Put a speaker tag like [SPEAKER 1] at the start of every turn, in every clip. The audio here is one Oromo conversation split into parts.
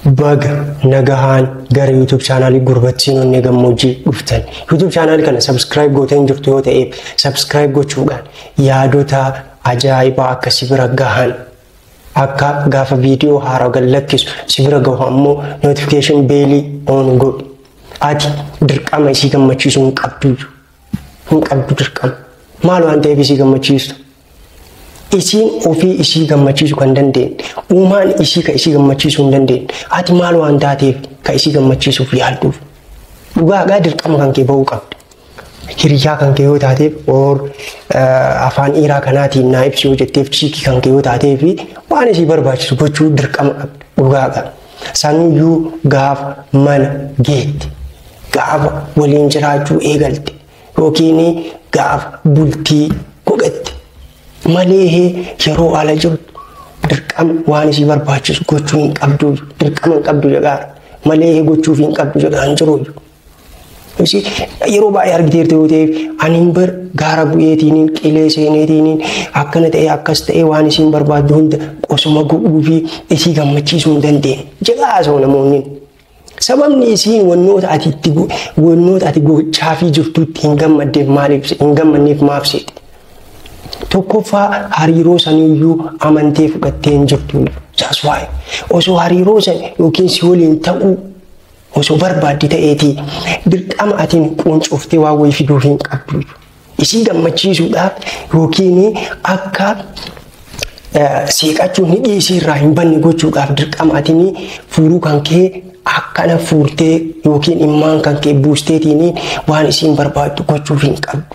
[SPEAKER 1] Baga nagahan gara YouTube channel gurbachiin onne gammoojjii dhuftan YouTube channel kana subscribe gooteen jirtu yoo ta'e subscribe gochuudhaan yaadota ajaa'ibaa akka sibira gahan akka gaafa video haaraa galakkisu sibira gahu ammoo notification bell on go ati dirqama isii gammachiisu hin qabdu dirqama maal waan ta'eef isii gammachiistu isin ofii isii gammachiisu kan dandeenye uumaan isii ka isii gammachiisu hin dandeenye ati maal waan taateef ka isii gammachiisuuf yaalduuf dhugaa dirqama kan kee bahuu qabda hiriyaa kan kee yoo taateef or afaan dhiiraa kanaatiin naa ibsi yoo jetteef chiikii kan kee yoo taateef waan isii barbaachisu gochuu dirqama qabda dhugaa sanuyyuu gaafa mana geetti gaafa waliin jiraachuu eegalte yookiin gaafa bultii godhatte malee yeroo ala jiru dirqama waan isii barbaachisu gochuu hin qabdu dirqama hin qabdu jedhaa malee gochuuf hin qabdu jedhaan jiru yeroo baay'ee argiteerta yoo ta'eef ani bar gaara bu'eetiin qilee seeneetiin akkana ta'e akkas ta'e waan isiin barbaaddu hunda osuma godhuu fi isii gammachiisuu hin dandeenye jedhaa osoo namoonni sababni isiin wannoota ati gochaa fi jirtutti hin gammanneef maaf seete tokkoffaa hariiroo saniyyuu amantee fudhattee hin jirtu saaswaay osoo hariiroo san yookiin si waliin ta'uu osoo barbaaddi ta'eeti dirqama atiin quuncuuftee waa wayii fiduu hin qabdu isii gammachiisuudhaaf yookiin akka seeqachuun ni dhiisii irraa hin banne gochuudhaaf dirqama atiin fuudhuu kan kee akkana fuurtee yookiin immaan kan kee buusteetiin waan isiin barbaaddu gochuuf hin qabdu.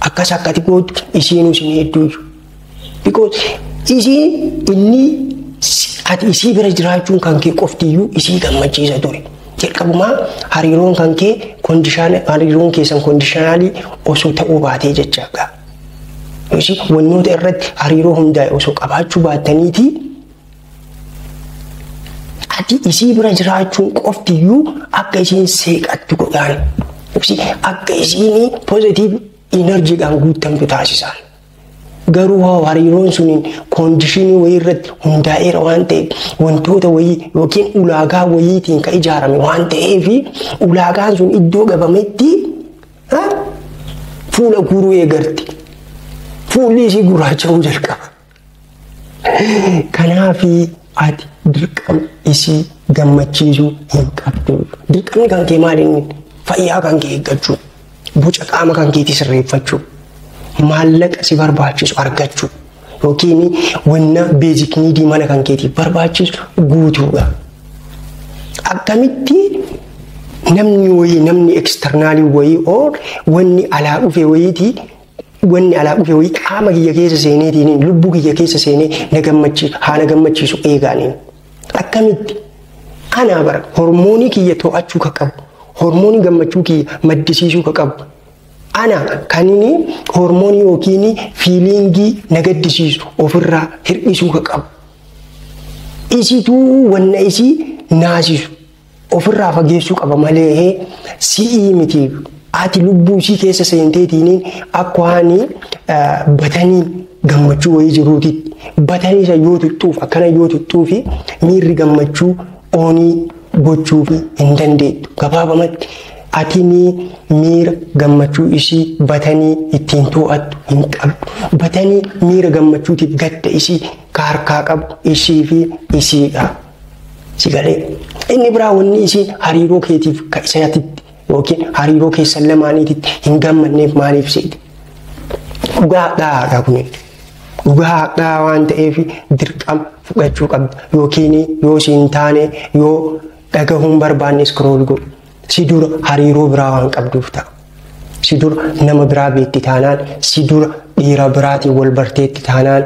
[SPEAKER 1] Akkas akkati gootu isiinuu isin hedduu because ati isii bira jiraachuun kan kee qoftiyyuu isii gammachiisa ture jalqabumaa hariiroon kan kee hariiroon keessan koondishinaalii osoo ta'uu baatee jechaadha wannoota irratti hariiroo hundaa'e osoo qabaachuu baattaniiti ati isii bira jiraachuun qoftiyyuu akka isiin seeqattu godhaan akka isiin positive energy kan guutamtu taasisan garuu hariiroon suniin koondishinii wayii irratti hundaa'eera waan ta'eef wantoota wayii yookiin ulaagaa wayiitiin kan ijaarame waan ta'eef ulaagaan sun iddoo gabametti fuula guruu eegarti fuulli isii gurraacha'uu jalqaba kanaaf ati dirqama isii gammachiisuu hin qabdu dirqamni kan kee maaliin fayyaa kan kee eeggachuu boca qaama kan keetii sirreeffachuu maallaqa si barbaachisu argachuu yookiin wanna beezik niidii mana kan keetii barbaachisu guutuudha akkamitti namni eksternaalii wayii oo wanni alaa dhufe wayiitii qaama kiyya keessa seeneetiin lubbuu kiyya keessa seenee na gammachiisu eegaaniin akkamitti anaa bara hormoonii kiyya to'achuu ka qabu hormoonii gammachuu kiyya maddisiisuu ka qabu ana kanini hormoonii yookiin fiilingii nagaddisiisu ofirraa hir'isuu ka qabu isituu wanna isii naasisu ofirraa fageessuu qaba malee si'ii miti ati lubbuu isii keessa seenteetiin akka waan batanii gammachuu wayii jiruutitti batanii isa yoo tuttuuf akkana yoo tuttuufi miirri gammachuu oonii gochuuf hin dandeettu gabaabamatti ati miira gammachuu isii batanii ittiin to'attu hin qabdu batanii miira gammachuutiif gadda isii harkaa qabu isii fi isiidha sigalee inni biraa wanni isii hariiroo keetiif ka isatitti yookiin hariiroo keessan lamaaniititti hin gammanneef maaliif seete dhugaadhaa kunin dhugaadhaa waan ta'eef dirqama fudhachuu qabda yookiin yoo siin taane yoo dhagahuun barbaanne scroll godhu si dura hariiroo biraa waan qabduuf ta'a si dura nama biraa beekti taanaan si dura dhiira biraatiin wal barteetti taanaan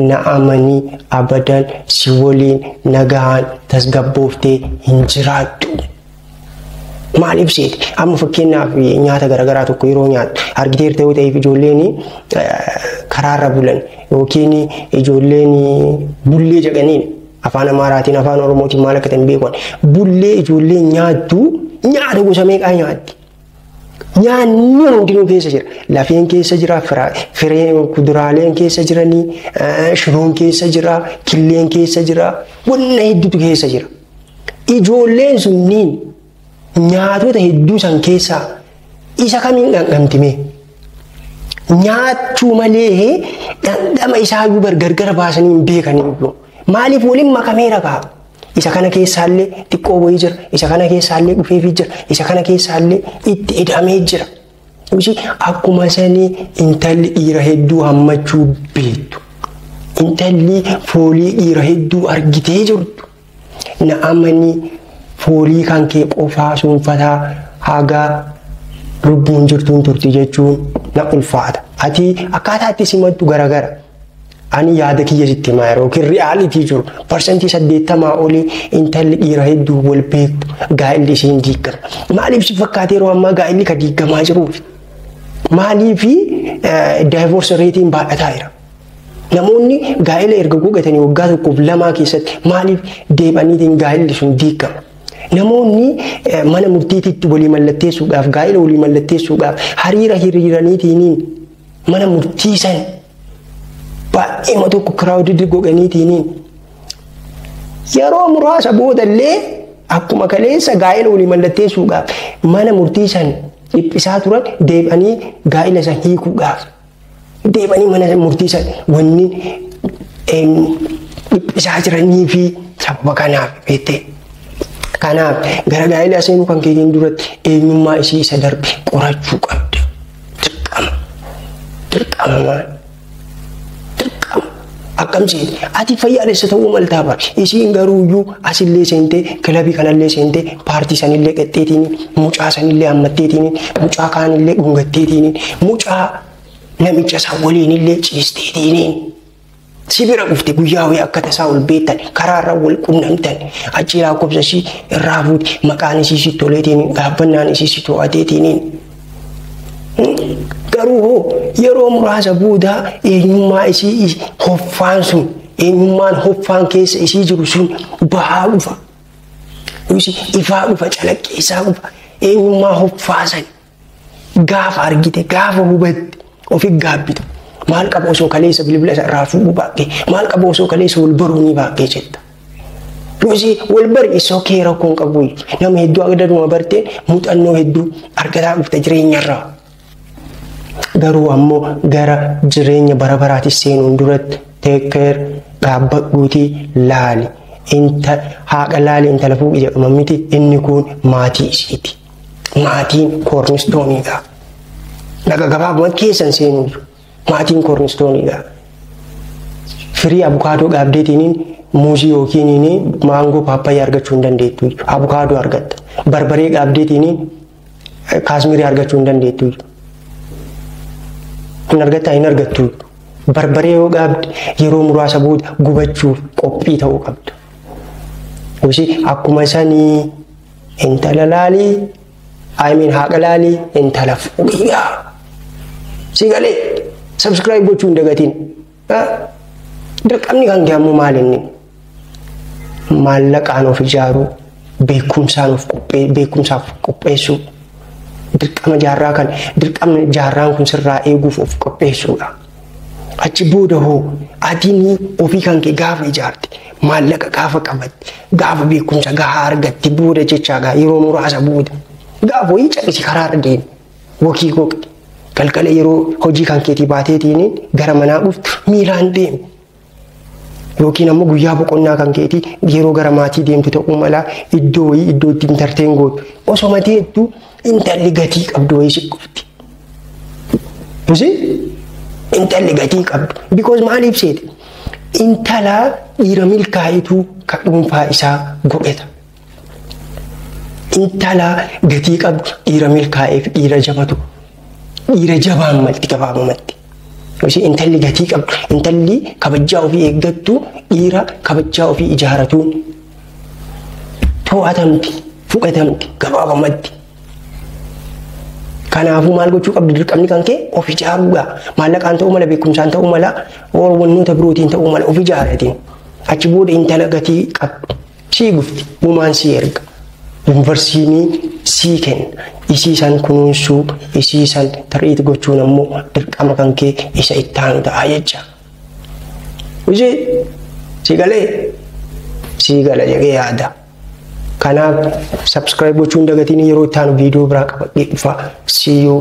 [SPEAKER 1] na'amanii abadan si waliin nagahaan tasgabbooftee hin jiraattu maaliif seete amma fakkeenyaaf nyaata garaagaraa tokko yeroo nyaattu argiteerta yoo ta'eef ijoolleen karaarra bulan yookiin ijoolleen bullee jedhaniin afaan amaaraatiin afaan oromootiin maal akka ta'an beekuun bullee ijoolleen nyaattu nyaata gosa meeqaa nyaatti nyaanni hundinuu keessa jira lafeen keessa jira fireen kuduraaleen keessa jiranii shiroon keessa jira killeen keessa jira wanna hedduutu keessa jira ijoolleen sunniin nyaatota hedduu san keessaa isa kamiin dhandhamtime nyaachuu malee dhandhama isaayyuu gargar baasanii hin beekanii maaliif waliin makameera kaa isa kana keessaallee xiqqoo wayii jira isa kana keessaallee dhufeefii jira isa kana keessaallee itti hidhamee jira. Akkuma sanii intalli dhiira hedduu hammachuu beektu intalli foolii dhiira hedduu argitee jirtu na amanii foolii kan kee qofaa suunfataa hagaa lubbuun jirtuun turti jechuun na ulfaata ati akkaataa itti simattu garagara ani yaada kiyya sitti himaa yeroo kin riyaalitii jiru parsantii 80 olii intalli dhiira hedduu wal beektu gaa'illi isiin diiggama maaliif si fakkaatee yeroo ammaa gaa'illi ka diiggamaa jiruuf maaliif divorce ratein baay'ataa jira namoonni gaa'ila erga gogatanii waggaa tokkoof lamaa keessatti maaliif deebaniitiin gaa'illi sun diiggama namoonni mana murtiititti walii mallatteessuudhaaf gaa'ila walii mallatteessuudhaaf hiriiraniitiin mana murtiisan baay'ee tokko crowded goganiitiin yeroo muraasa boodallee akkuma kaleessa gaa'ila walii mallatteessuudhaaf mana murtiisan dhiphisaa turan deebanii gaa'ila san hiikuudhaaf deebanii mana murtiisan wanni dhiphisaa jiranii fi sababa kanaaf beektee. Kanaaf gara gaa'ila seenuu kan keetiin duratti eenyummaa isii isa darbe qorachuu qabda. Dirqama akkamsi ati fayyaalessa ta'uu maltaa bar isiin garuuyyuu asillee seentee kilabii kanallee seentee paartii sanillee qaxxeetiin mucaa sanillee hammatteetiin mucaa kaanillee dhungatteetiin mucaa namicha isaa waliinillee ciisteetiin sibira dhufte guyyaa wayii akka tasaa ol beektan karaarra wal qunnamtan achi lakkoofsa ishii irraa fuuti maqaan ishii si toleetiin gaabbannaan ishii si to'ateetiin garuu yeroo muraasa booda eenyummaa isii hoffaan sun eenyummaan hoffaan keessa isii jiru sun bahaa dhufa ifaa dhufa calaqqeessaa dhufa eenyummaa hoffaa san gaafa argite gaafa hubatte ofi gaabbita maal qaba osoo kaleessa bilbila isa irraa fuudhuu baaqee maal qaba osoo kaleessa wal baruu ni baaqee jetta. Wal bari isoo kee rakkoon qabu nama hedduu agadaduma bartee muuxannoo hedduu argataa dhufta jireenyarraa. Garuu ammoo gara jireenya bara baraatis seenuun duratti teekkeer dhaabbadhuutii laali haaqa laali intala fuudhi jedhama miti inni kun maatii isiiti. Maatiin koornistooniidha. Laga gabaabumatti keessan seenuu maatiin koornistooniidha. Firii abukaadoo gaabdeetiin muuzii yookiin maangoo paappaayyaa argachuu hin dandeettu. Abukaadoo argatta. Barbaree gaabdeetiin kaasmirii argachuu hin dandeettu. Kun argataa hin argattu. Barbaree yoo gaabde yeroo muraasa booda gubachuuf qophii ta'uu qabdu. Akkuma sanii intala laalii haaqa laalii intala fuudhiidha. Sigalee subscribe gochuu hin dagatiin. Dirqamni kan gahamu maal inni? Maallaqaan of ijaaruu, beekumsaaf qopheessuu. Dirqamni jaarraan kun sirraa eeguuf of qopheessuudha. Achi booda hoo adiin ofii kan kee gaafa ijaarte maallaqa gaafa qabatte gaafa beekumsa gaafa argatte booda jechaa yeroo muraasa booda gaafa wayii calisi karaarra deemu wakii goqte galgala yeroo hojii kan keetii baateetiin gara manaa dhuftu miilaan deemu. Yookiin ammoo guyyaa boqonnaa kan keetii yeroo gara maatii deemtu ta'uu mala iddoo wayii iddoo itti intarteen gootu osoo mateettu intalli gatii qabdu wayii si qufti. Intalli gatii qabdu. Because maaliif seete? Intala dhiira milkaa'ituu ka dhuunfaa isaa godheta. Intala gatii qabdu dhiira milkaa'eef dhiira jabatu. Dhiira jabaan malti gabaabumatti. Intalli gatii qabdu. Intalli kabajaa ofii eeggattu dhiira kabajaa ofii ijaaratuun to'atamti, fudhatamti gabaabumatti. Kanaafuu maal gochuu qabdu dirqamni kan kee of ijaaruudha. Maallaqaan ta'uu mala beekumsaan ta'uu mala wantoota birootiin ta'uu mala of ijaaratiin. Achi booda intala gatii qabdu sii gufti uumaan sii erga. Yuunivarsiitiin sii kenna. Isii san kunuunsuu isii san tariitii gochuun ammoo dirqama kan kee isa ittaanu ta'a jecha. Sigalee sigala jedhee yaada. Kanaaf subscribe gochuun dagatiin yeroo itti aanu viidiyoo biraa qabadhee dhufa. See you.